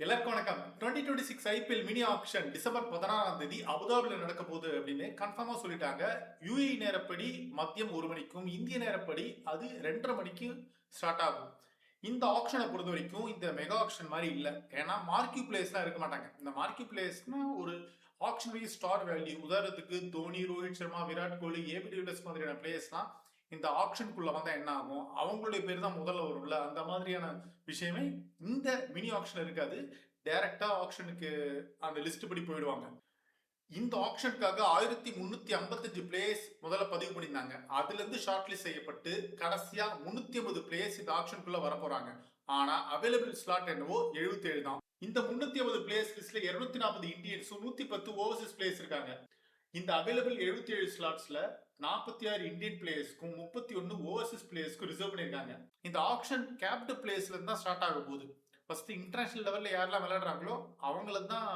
எல்லாருக்கும் வணக்கம். 2026 IPL mini action December 16ஆம் தேதி அபுதாபில நடக்க போகுது அப்படின்னு கன்ஃபார்மா சொல்லிட்டாங்க. யுஏஇ நேரப்படி மதியம் 1 மணிக்கும், இந்திய நேரப்படி அது 2:30 மணிக்கு ஸ்டார்ட் ஆகும். இந்த ஆக்ஷனை பொறுத்த வரைக்கும் இந்த மெகா ஆக்ஷன் மாதிரி இல்ல. ஏன்னா மார்க்யூ பிளேயர்ஸ்லாம் இருக்க மாட்டாங்க. இந்த மார்க்யூ பிளேயர்ஸ்னா ஒரு ஆக்ஷன் வைஸ் ஸ்டார் வேல்யூ. உதாரணத்துக்கு தோனி, ரோஹித் சர்மா, விராட் கோலி, ஏபி டிவிலியர்ஸ் மாதிரியான பிளேயர்ஸ்லாம் இந்த ஆக்ஷனுக்குள்ள வந்தா என்ன ஆகும், அவங்களுடைய பேர் தான் முதல்ல வரும்ல. அந்த மாதிரியான விஷயமே இந்த மினி ஆக்ஷன் இருக்காது. டைரக்டா ஆக்ஷனுக்கு அந்த லிஸ்ட் படி போயிடுவாங்க. இந்த ஆக்ஷனுக்காக 1355 பிளேயர்ஸ் முதல்ல பதிவு பண்ணியிருந்தாங்க. அதுல இருந்து ஷார்ட் லிஸ்ட் செய்யப்பட்டு கடைசியா 350 பிளேயர்ஸ் இந்த ஆக்ஷனுக்குள்ள வர போறாங்க. ஆனா அவைலபிள் ஸ்லாட் என்னவோ 77 தான். இந்த 350 பிளேயர்ஸ் லிஸ்ட்ல 240 இந்தியன்ஸும் 110 ஓவர்சீஸ் பிளேயர்ஸ் இருக்காங்க. இந்த அவைலபிள் 77 ஸ்லாட்ஸ்ல 46 இந்தியன் பிளேயர்ஸ்க்கும் 31 ஓவர்சீஸ் பிளேயர்ஸ்க்கும் ரிசர்வ் பண்ணியிருக்காங்க. இந்த ஆக்ஷன் கேப்டு பிளேயர்ஸ்ல இருந்து தான் ஸ்டார்ட் ஆக போகுது. ஃபர்ஸ்ட் இன்டர்நேஷனல் லெவல்ல யாரெல்லாம் விளையாடுறாங்களோ அவங்கள தான்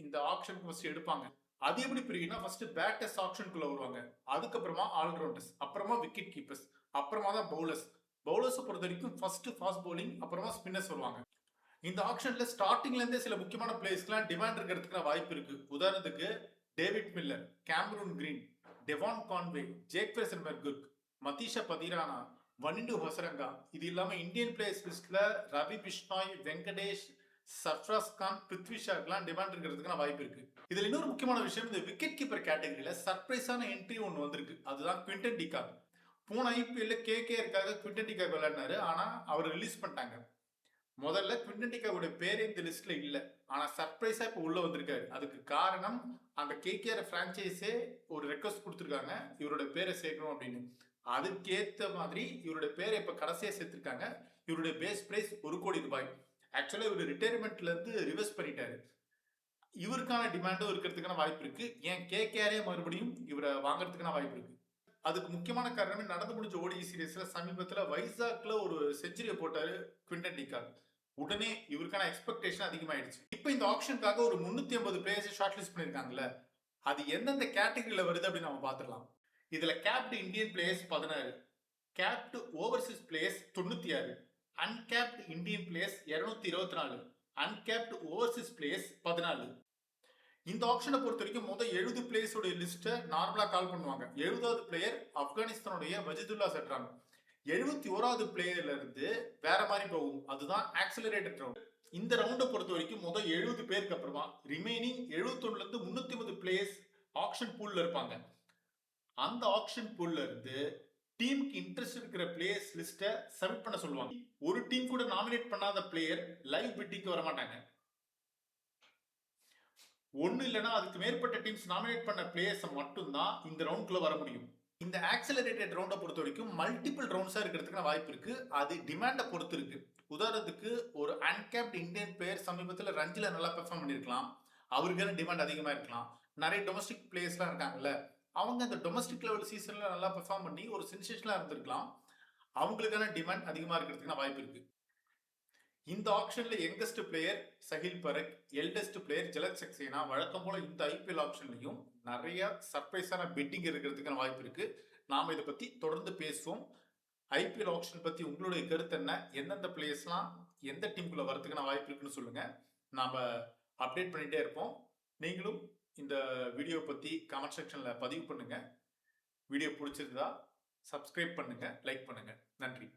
இந்த ஆக்ஷனுக்கு ஃபர்ஸ்ட் எடுப்பாங்க. அது எப்படி பிரியும்னா ஃபர்ஸ்ட் பேட்டர்ஸ் ஆக்ஷனுக்குள்ள வருவாங்க, அதுக்கப்புறமா ஆல்ரவுண்டர்ஸ், அப்புறமா விக்கெட் கீப்பர்ஸ், அப்புறமா தான் பவுலர்ஸ். பவுலர்ஸை பொறுத்த வரைக்கும் ஃபர்ஸ்ட் ஃபாஸ்ட் பவுலிங், அப்புறமா ஸ்பின்னர்ஸ் வருவாங்க. இந்த ஆக்ஷன்ல ஸ்டார்டிங்ல இருந்தே சில முக்கியமான பிளேயர்ஸ்க்குலாம் டிமாண்ட் இருக்கிறதுக்கு வாய்ப்பு இருக்கு. உதாரணத்துக்கு David Miller, Cameron Green, Devon Conway, Jake Fraser McGurk, Matheesha Pathirana, Wanindu Hasaranga. இது இல்லாம இந்தியன் பிளேயர்ஸ் லிஸ்ட்ல ரவி பிஷ்னாய், வெங்கடேஷ், சர்ஃப்ராஸ் கான், பிருத்வி ஷாக்லாம் டிமாண்ட் இருக்கிறதுக்கான வாய்ப்பு இருக்கு. இதுல இன்னொரு முக்கியமான விஷயம், இந்த விக்கெட் கீப்பர் கேட்டகரியில சர்ப்ரைஸான என்ட்ரி ஒன்று வந்திருக்கு. அதுதான் குவிண்டன் டிகாக். போன ஐபிஎல்ல கேகேஆருக்காக குவிண்டன் டிகாக் விளையாடினாரு. ஆனா அவர் ரிலீஸ் பண்ணிட்டாங்க. முதல்ல குவிண்டன் டிகாக்கோட பேரே இந்த லிஸ்ட்ல இல்ல. ஆனா சர்ப்ரைஸா இப்ப உள்ள வந்திருக்காரு. அதுக்கு காரணம் அந்த கேகேஆர் பிரான்ச்சைஸே ஒரு ரெக்வஸ்ட் கொடுத்துருக்காங்க, இவரோட பேரை சேர்க்கணும் அப்படின்னு. அதுக்கேத்த மாதிரி இவருடைய பேரை இப்ப கடைசியா சேர்த்திருக்காங்க. இவருடைய பேஸ் பிரைஸ் 1 கோடி ரூபாய். ஆக்சுவலா இவர் ரிட்டையர்மெண்ட்ல இருந்து ரிவர்ஸ் பண்ணிட்டாரு. இவருக்கான டிமாண்டும் இருக்கிறதுக்கான வாய்ப்பு இருக்கு. ஏன் கேகேஆரே மறுபடியும் இவரை வாங்குறதுக்கான வாய்ப்பு இருக்கு. அதுக்கு முக்கியமான காரணமே நடந்து முடிஞ்ச ஓடிஐ சீரீஸ்ல சமீபத்துல வைசாக்ல ஒரு செஞ்சுரியை போட்டாரு குவிண்டன் டிகாக். உடனே இவருக்கான எக்ஸ்பெக்டேஷன் அதிகமாயிடுச்சு. இப்போ இந்த ஆப்ஷனுக்காக ஒரு 350 பிளேயர்ஸ் ஷார்ட் லிஸ்ட் பண்ணிருக்காங்கல்ல, அது எந்தெந்த கேட்டகரியில வருது அப்படின்னு நம்ம பாத்துக்கலாம். இதுல capped Indian players 16, capped Overseas players 96, uncapped Indian players 224, uncapped Overseas players 14. இந்த ஆப்ஷனை பொறுத்த வரைக்கும் முதல் 70 பிளேயர்ஸோட லிஸ்ட்டை நார்மலா கால் பண்ணுவாங்க. 70வது பிளேயர் ஆப்கானிஸ்தானுடைய மஜிதுல்லா சட்ரான். 71வது பிளேயர்ல இருந்து வேற மாதிரி போகும். அதுதான் ஆக்சிலரேட்டட் ரவுண்ட். இந்த ரவுண்டை பொறுத்த வரைக்கும் முதல் 70 பேருக்கு அப்புறமா ரிமைனிங் 71ல இருந்து 350 பிளேயர்ஸ் ஆக்ஷன் பூல்ல இருப்பாங்க. அந்த ஆக்ஷன் பூல்ல இருந்து டீமுக்கு இன்ட்ரெஸ்ட் இருக்கிற பிளேயர்ஸ் லிஸ்ட்டை சப்மிட் பண்ண சொல்லுவாங்க. ஒரு டீம் கூட நாமினேட் பண்ணாத பிளேயர் லைவ் பிட்டிங்க்கு வர மாட்டாங்க. ஒன்னு இல்லைன்னா அதுக்கு மேற்பட்ட டீம்ஸ் நாமினேட் பண்ண பிளேயர்ஸ் மட்டும்தான் இந்த ரவுண்ட்குள்ள வர முடியும். இந்த ஆக்சிலரேட்டட் ரவுண்டை பொறுத்த வரைக்கும் மல்டிபிள் ரவுண்ட்ஸா இருக்கிறதுக்கான வாய்ப்பு இருக்கு. அது டிமாண்டை பொறுத்து இருக்கு. உதாரணத்துக்கு ஒரு அன்கேப்ட் இந்தியன் பிளேயர் சமீபத்தில் ரஞ்சில நல்லா பெர்ஃபார்ம் பண்ணிருக்கலாம், அவருக்கான டிமாண்ட் அதிகமா இருக்கலாம். நிறைய டொமஸ்டிக் பிளேயர்ஸ்லாம் இருக்காங்கல்ல, அவங்க அந்த டொமஸ்டிக் லெவல் சீசன்ல நல்லா பெர்ஃபார்ம் பண்ணி ஒரு சென்சேஷனா இருந்திருக்கலாம், அவங்களுக்கான டிமாண்ட் அதிகமா இருக்கிறதுக்கான வாய்ப்பு இருக்கு. இந்த ஆப்ஷன்ல youngest player Sahil Parakh, eldest player Jalaj Saxena. வழக்கம் போல இந்த ஐபிஎல் ஆப்ஷன்லையும் நிறைய சர்ப்ரைஸான பெட்டிங் இருக்கிறதுக்கான வாய்ப்பு இருக்கு. நாம இதை பத்தி தொடர்ந்து பேசுவோம். ஐபிஎல் ஆப்ஷன் பத்தி உங்களுடைய கருத்து என்ன? எந்தெந்த பிளேயர்ஸ்லாம் எந்த டீமுக்குள்ள வரதுக்கான வாய்ப்பு இருக்குன்னு சொல்லுங்க. நாம அப்டேட் பண்ணிட்டே இருப்போம். நீங்களும் இந்த வீடியோ பத்தி கமெண்ட் செக்ஷன்ல பதிவு பண்ணுங்க. வீடியோ பிடிச்சிருந்தா சப்ஸ்கிரைப் பண்ணுங்க, லைக் பண்ணுங்க. நன்றி.